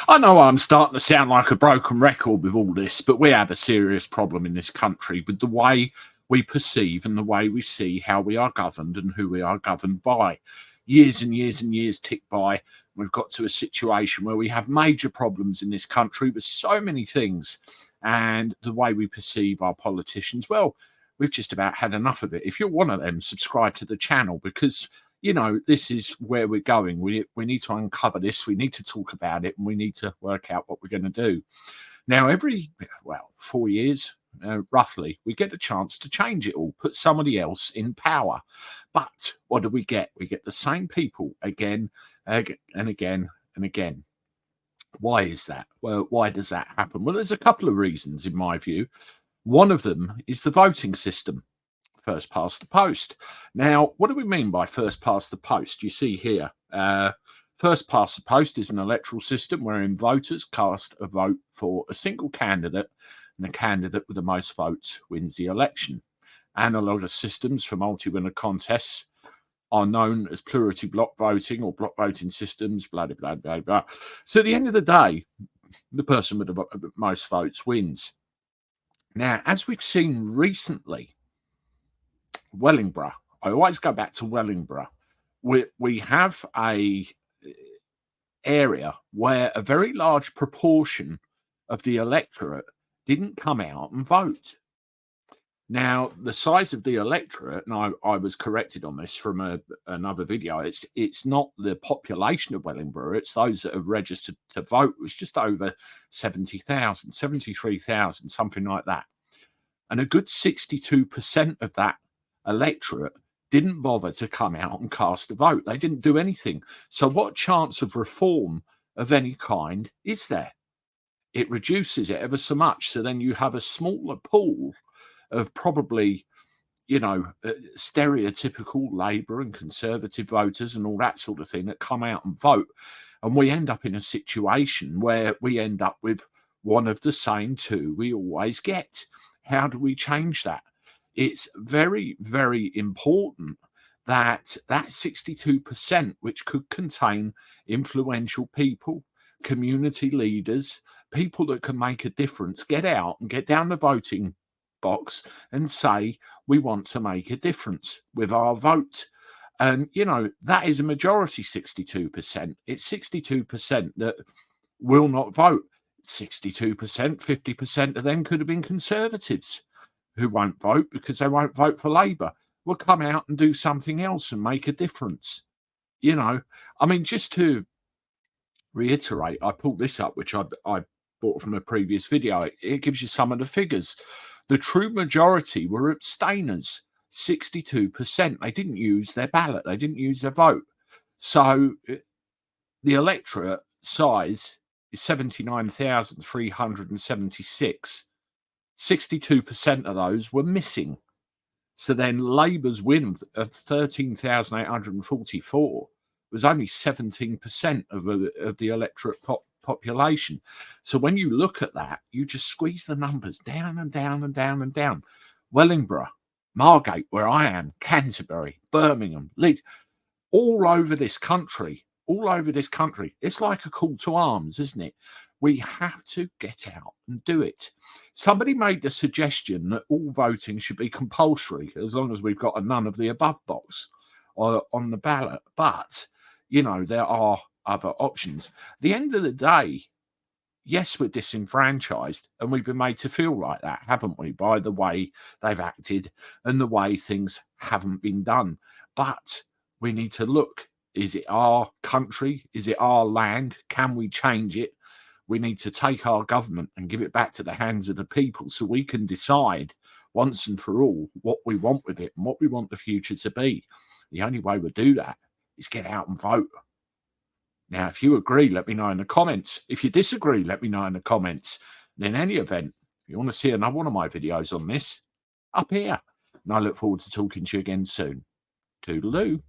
I know I'm starting to sound like a broken record with all this, but we have a serious problem in this country with the way we perceive and the way we see how we are governed and who we are governed by. Years and years and years tick by. We've got to a situation where we have major problems in this country with so many things, and the way we perceive our politicians, well, we've just about had enough of it. If you're one of them, subscribe to the channel, because this is where we're going. We need to uncover this. We need to talk about it, and we need to work out what we're going to do. Now, every 4 years, roughly, we get a chance to change it all, put somebody else in power. But what do we get? We get the same people again and again and again. Why is that? Well, why does that happen? Well, there's a couple of reasons, in my view. One of them is the voting system. First past the post. Now, what do we mean by first past the post? You see here, first past the post is an electoral system wherein voters cast a vote for a single candidate, and the candidate with the most votes wins the election. Analog systems for multi-winner contests are known as plurality block voting or block voting systems, blah, blah, blah, blah, blah. So at the end of the day, the person with the most votes wins. Now, as we've seen recently, Wellingborough. I always go back to Wellingborough. We have a area where a very large proportion of the electorate didn't come out and vote. Now, the size of the electorate, and I was corrected on this from another video, it's not the population of Wellingborough, it's those that have registered to vote. It was just over 70,000, 73,000, something like that. And a good 62% of that electorate didn't bother to come out and cast a vote. They didn't do anything. So what chance of reform of any kind is there? It reduces it ever so much. So then you have a smaller pool of probably, stereotypical Labour and Conservative voters and all that sort of thing that come out and vote. And we end up in a situation where we end up with one of the same two we always get. How do we change that? It's very, very important that 62%, which could contain influential people, community leaders, people that can make a difference, get out and get down the voting box and say, we want to make a difference with our vote. And, that is a majority, 62%. It's 62% that will not vote. 62%, 50% of them could have been Conservatives who won't vote because they won't vote for Labour, will come out and do something else and make a difference. Just to reiterate, I pulled this up, which I bought from a previous video. It gives you some of the figures. The true majority were abstainers, 62%. They didn't use their ballot. They didn't use their vote. So the electorate size is 79,376. 62% of those were missing. So then Labour's win of 13,844 was only 17% of the electorate population. So when you look at that, you just squeeze the numbers down and down and down and down. Wellingborough, Margate, where I am, Canterbury, Birmingham, Leeds, all over this country. It's like a call to arms, isn't it? We have to get out and do it. Somebody made the suggestion that all voting should be compulsory as long as we've got a none of the above box on the ballot. But, there are other options. At the end of the day, yes, we're disenfranchised, and we've been made to feel like that, haven't we, by the way they've acted and the way things haven't been done. But we need to look. Is it our country? Is it our land? Can we change it? We need to take our government and give it back to the hands of the people so we can decide once and for all what we want with it and what we want the future to be. The only way we'll do that is get out and vote. Now, if you agree, let me know in the comments. If you disagree, let me know in the comments. And in any event, if you want to see another one of my videos on this, up here. And I look forward to talking to you again soon. Toodaloo.